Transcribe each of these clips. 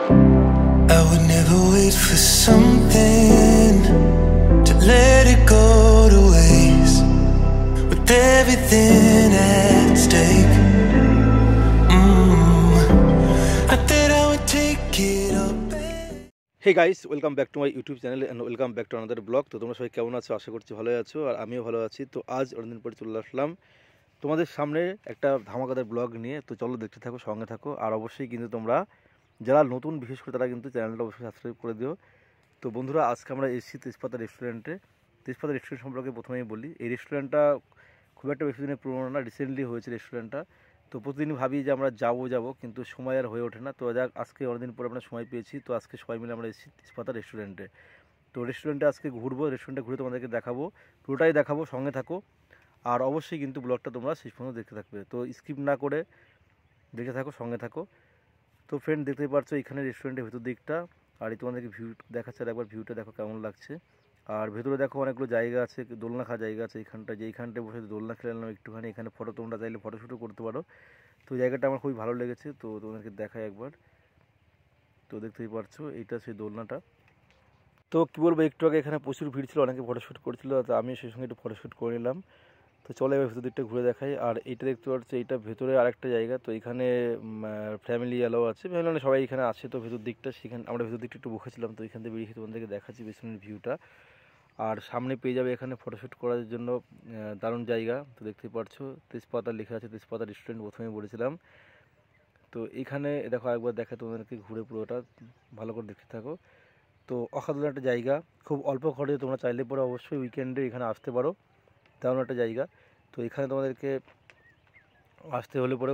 I would never wait for something to let it go to waste, with everything at stake. I thought I would take it up. Hey guys, welcome back to my YouTube channel and welcome back to another vlog. তো তোমরা সবাই কেমন আছো? আশা করছি ভালোই আছো, আর আমিও ভালো আছি। তো আজ অনেকদিন পরে চলে আসলাম তোমাদের সামনে একটা ধামাকাদার ব্লগ নিয়ে। তো চলো দেখতে থাকো, সঙ্গে থাকো। আর অবশ্যই কিন্তু তোমরা যারা নতুন, বিশেষ করে তারা কিন্তু চ্যানেলটা অবশ্যই সাবস্ক্রাইব করে দিও। তো বন্ধুরা, আজকে আমরা এসেছি তেজপাতা রেস্টুরেন্টে। তেজপাতা রেস্টুরেন্ট সম্পর্কে প্রথমেই বলি, এই রেস্টুরেন্টটা খুব একটা বেশি দিনের পুরোনো না, রিসেন্টলি হয়েছে রেস্টুরেন্টটা। তো প্রতিদিনই ভাবি যে আমরা যাবো কিন্তু সময় আর হয়ে ওঠে না। তো যাক, আজকে অনেকদিন পরে আমরা সময় পেয়েছি। তো আজকে সবাই মিলে আমরা এসেছি তেজপাতা রেস্টুরেন্টে। তো রেস্টুরেন্টে আজকে ঘুরবো, রেস্টুরেন্টে ঘুরে তোমাদেরকে দেখাবো, পুরোটাই দেখাবো, সঙ্গে থাকো। আর অবশ্যই কিন্তু ব্লগটা তোমরা শেষ পর্যন্ত দেখতে থাকবে, তো স্কিপ না করে দেখে থাকো, সঙ্গে থাকো। তো ফ্রেন্ড, দেখতেই পারছো এখানে রেস্টুরেন্টের ভেতর দিকটা, আর এই তোমাদেরকে ভিউ দেখাচ্ছে, আর একবার ভিউটা দেখো কেমন লাগছে। আর ভেতরে দেখো অনেকগুলো জায়গা আছে, দোলনা খাওয়ার জায়গা আছে এইখানটা, যে এইখানটায় বসে দোলনা খেলাম একটুখানি। এখানে ফটো তোমরা চাইলে ফটোশ্যুটও করতে পারো। তো জায়গাটা আমার খুবই ভালো লেগেছে, তো তোমাদেরকে দেখাই একবার। তো দেখতেই পারছো এইটা সেই দোলনাটা। তো কী বলবো, একটু আগে এখানে প্রচুর ভিড় ছিল, অনেকে ফটোশ্যুট করছিল, তো আমি সেই সঙ্গে একটু ফটোশ্যুট করে নিলাম। তো চলো এবার ভেতর দিকটা ঘুরে দেখাই। আর এইটা দেখতে পাচ্ছি, এইটা ভেতরে আরেকটা জায়গা। তো এখানে ফ্যামিলি এলাও আছে, ফ্যামিলি মানে সবাই এখানে আছে। তো ভেতর দিকটা, সেখানে আমরা ভেতর দিকটা একটু বসেছিলাম। তো এখান থেকে বেরিয়ে তোমাদেরকে দেখাচ্ছি পেছনের ভিউটা। আর সামনে পেয়ে যাবে এখানে ফটোশ্যুট করার জন্য দারুণ জায়গা। তো দেখতেই পারছো তেজপাতা লেখা আছে, তেজপাতা রেস্টুরেন্ট প্রথমে বলেছিলাম। তো এখানে দেখো একবার দেখা তোমাদেরকে ঘুরে, পুরোটা ভালো করে দেখতে থাকো। তো অসাধারণ একটা জায়গা, খুব অল্প খরচে তোমরা চাইলে পরে অবশ্যই উইকেন্ডে এখানে আসতে পারো, তেমন একটা জায়গা। তো এখানে তোমাদেরকে আসতে হলে পরে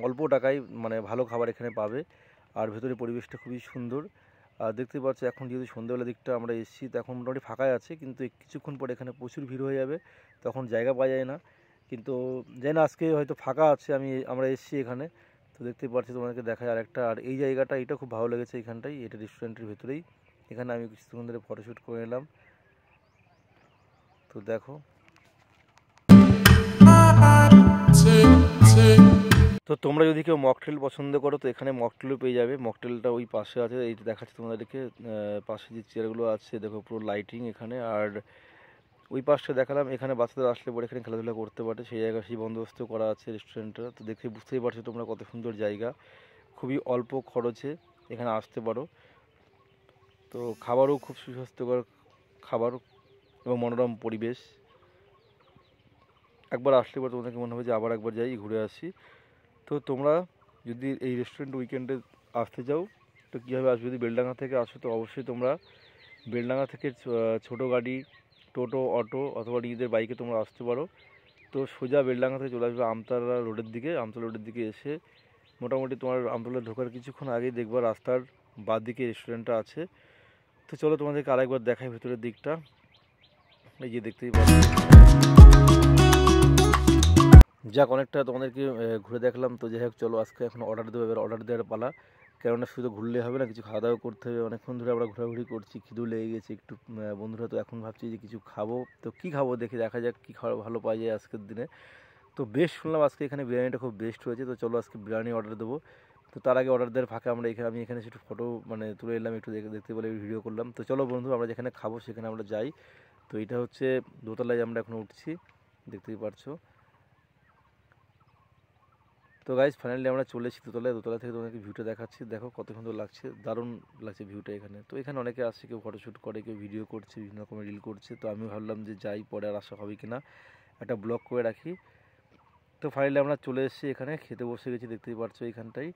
অল্প টাকায় মানে ভালো খাবার এখানে পাবে। আর ভেতরে পরিবেশটা খুবই সুন্দর। আর দেখতে পাচ্ছ এখন যেহেতু সন্ধ্যাবেলা দিকটা আমরা এসেছি, তো এখন মোটামুটি ফাঁকাই আছে, কিন্তু কিছুক্ষণ পরে এখানে প্রচুর ভিড় হয়ে যাবে, তখন জায়গা পাওয়া যায় না। কিন্তু জানি না, আজকে হয়তো ফাঁকা আছে, আমরা এসেছি এখানে। তো দেখতেই পাচ্ছি, তোমাদেরকে দেখায় আরেকটা। আর এই জায়গাটা, এটা খুব ভালো লেগেছে এখানটাই, এটা রেস্টুরেন্টের ভেতরেই। এখানে আমি কিছুক্ষণ ধরে ফটোশ্যুট করে নিলাম। তো দেখো, তো তোমরা যদি কেউ মকটেল পছন্দ করো, তো এখানে মকটেলও পেয়ে যাবে। মকটেলটা ওই পাশে আছে, এই দেখাচ্ছে তোমাদেরকে, পাশে যে চেয়ারগুলো আছে দেখো, পুরো লাইটিং এখানে। আর ওই পাশটা দেখালাম, এখানে বাচ্চাদের আসলে পরে এখানে খেলাধুলা করতে পারে, সেই জায়গা সেই বন্দোবস্ত করা আছে রেস্টুরেন্টটা। তো দেখে বুঝতেই পারছো তোমরা কত সুন্দর জায়গা, খুবই অল্প খরচে এখানে আসতে পারো। তো খাবারও খুব সুস্বাস্থ্যকর খাবার এবং মনোরম পরিবেশ। একবার আসলে পরে তোমাদেরকে মনে হবে যে আবার একবার যাই, ঘুরে আসি। তো তোমরা যদি এই রেস্টুরেন্ট উইকেন্ডে আসতে চাও, তো কীভাবে আসবে? যদি বেলডাঙ্গা থেকে আসো, তো অবশ্যই তোমরা বেলডাঙ্গা থেকে ছোটো গাড়ি, টোটো, অটো অথবা নিজেদের বাইকে তোমরা আসতে পারো। তো সোজা বেলডাঙ্গা থেকে চলে আসবে আমতলা রোডের দিকে। আমতলা রোডের দিকে এসে মোটামুটি তোমার আমতলা ঢোকার কিছুক্ষণ আগেই দেখবা রাস্তার বাঁ দিকে রেস্টুরেন্টটা আছে। তো চলো তোমাদেরকে আরেকবার দেখাই ভেতরের দিকটা। এই যে দেখতেই পাচ্ছি, যাক অনেকটা তোমাদেরকে ঘুরে দেখলাম। তো যাই হোক, চলো আজকে এখন অর্ডার দেবো, এবার অর্ডার দেওয়ার পালা। কেননা শুধু ঘুরলে হবে না, কিছু খাওয়া দাওয়া করতে হবে। অনেকক্ষণ ধরে আমরা ঘোরাঘুরি করছি, খিদেও লেগে গেছে একটু বন্ধুরা। তো এখন ভাবছি যে কিছু খাবো, তো কী খাবো দেখি, দেখা যাক কী খাওয়া ভালো পাওয়া যায় আজকের দিনে। তো বেশ শুনলাম আজকে এখানে বিরিয়ানিটা খুব বেস্ট হয়েছে, তো চলো আজকে বিরিয়ানি অর্ডার দেবো। তো তার আগে অর্ডার দেওয়ার ফাঁকে আমি এখানে একটু ফটো তুলে এলাম, একটু দেখতে বলে ভিডিও করলাম। তো চলো বন্ধু, আমরা যেখানে খাবো সেখানে আমরা যাই। তো এটা হচ্ছে দোতলায় আমরা এখন উঠছি, দেখতেই পারছো। তো গাইজ ফাইনালি আমরা চলে এসেছি দোতলায়। দোতলা থেকে তোমাদেরকে ভিউটা দেখাচ্ছি, দেখো কত সুন্দর লাগছে, দারুণ লাগছে ভিউটা এখানে। তো এখানে অনেকে আসছে, কেউ ফটোশ্যুট করে, কেউ ভিডিও করছে, বিভিন্ন রকমের রিল করছে। তো আমি ভাবলাম যে যাই, পরে আর আসা হবে কিনা, একটা ব্লগ করে রাখি। তো ফাইনালি আমরা চলে এসেছি, এখানে খেতে বসে গেছি, দেখতেই পারছো এইখানটাই।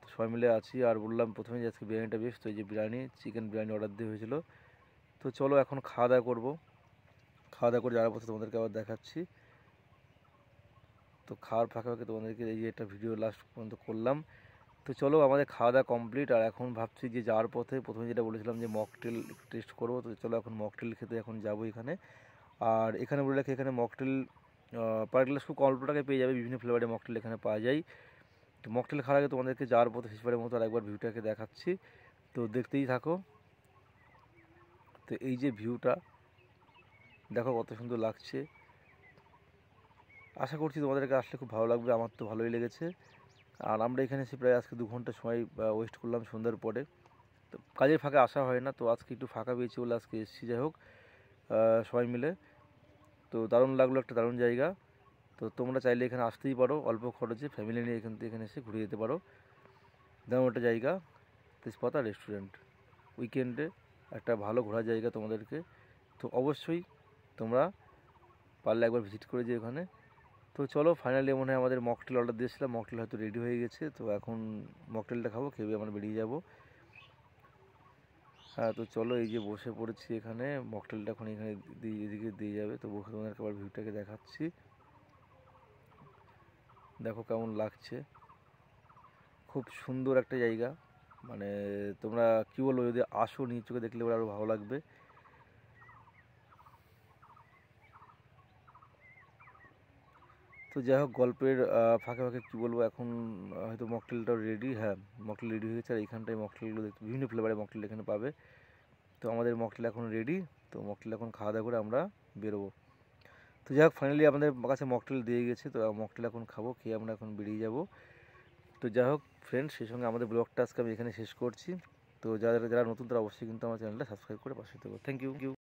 তো সবাই মিলে আছি। আর বললাম প্রথমে যে আজকে বিরিয়ানিটা বেশ, তো এই যে বিরিয়ানি, চিকেন বিরিয়ানি অর্ডার দিয়ে হয়েছিল। তো চলো এখন খাওয়া দাওয়া করবো। খাওয়া দাওয়া করে যাওয়ার পথে তোমাদেরকে আবার দেখাচ্ছি। তো খাওয়ার ফাঁকে ফাঁকে তোমাদেরকে এই যে একটা ভিডিও লাস্ট পর্যন্ত করলাম। তো চলো আমাদের খাওয়া দাওয়া কমপ্লিট। আর এখন ভাবছি যে যাওয়ার পথে প্রথমে যেটা বলেছিলাম যে মকটেল টেস্ট করবো, তো চলো এখন মকটেল খেতে এখন যাবো এখানে। আর এখানে বলে রাখি, এখানে মকটেল পার গ্লাস খুব অল্প টাকায় পেয়ে যাবে, বিভিন্ন ফ্লেভারের মকটেল এখানে পাওয়া যায়। তো মকটেল খাওয়ার আগে তোমাদেরকে যাওয়ার পথে শেষবারের মতো আর একবার ভিউটাকে দেখাচ্ছি, তো দেখতেই থাকো। তো এই যে ভিউটা দেখো কত সুন্দর লাগছে, আশা করছি তোমাদেরকে আসলে খুব ভালো লাগবে, আমার তো ভালোই লেগেছে। আর আমরা এখানে এসে প্রায় আজকে 2 ঘন্টা সময় ওয়েস্ট করলাম সন্ধ্যার পরে। তো কাজের ফাঁকে আসা হয় না, তো আজকে একটু ফাঁকা পেয়েছি বলে আজকে এসেছি। যাই হোক সবাই মিলে, তো দারুণ লাগলো, একটা দারুণ জায়গা। তো তোমরা চাইলে এখানে আসতেই পারো, অল্প খরচে ফ্যামিলি নিয়ে এখানে এসে ঘুরে যেতে পারো। দারুণ একটা জায়গা, তেজপাতা রেস্টুরেন্ট। উইকেন্ডে একটা ভালো ঘোরার জায়গা তোমাদেরকে, তো অবশ্যই তোমরা পারলে একবার ভিজিট করে যে ওখানে। তো চলো, ফাইনালি মনে হয় আমাদের মকটেল অর্ডার দিয়েছিলাম, মকটেল হয়তো রেডি হয়ে গেছে। তো এখন মকটেলটা খাবো, খেয়ে আমরা বেরিয়ে যাব। হ্যাঁ, তো চলো, এই যে বসে পড়েছি এখানে, মকটেলটা এখন এখানে এদিকে দিয়ে যাবে। তো বসে তোমাদেরকে আবার ভিউটাকে দেখাচ্ছি, দেখো কেমন লাগছে। খুব সুন্দর একটা জায়গা, মানে তোমরা কী বলবো, যদি আসো নিজ চোখে দেখলে পরে আরও ভালো লাগবে। তো যাই হোক, গল্পের ফাঁকে ফাঁকে কী বলবো, এখন হয়তো মকটেলটাও রেডি। হ্যাঁ, মকটেল রেডি হয়ে গেছে। আর এইখানটায় মকটেলগুলো দেখতে বিভিন্ন ফ্লেভারের মকটেল এখানে পাবে। তো আমাদের মকটেল এখন রেডি। তো মকটেল এখন খাওয়া দাওয়া করে আমরা বেরোবো। তো যাই হোক, ফাইনালি আমাদের কাছে মকটেল দিয়ে গেছে। তো মকটেল এখন খাবো, খেয়ে আমরা এখন বেরিয়ে যাব। তো যাই হোক ফ্রেন্ডস, সেই সঙ্গে আমাদের ব্লগটা আজকে আমি এখানে শেষ করছি। তো যারা যারা নতুন, তারা অবশ্যই কিন্তু আমার চ্যানেলটা সাবস্ক্রাইব করে পাশে থাকো। Thank you.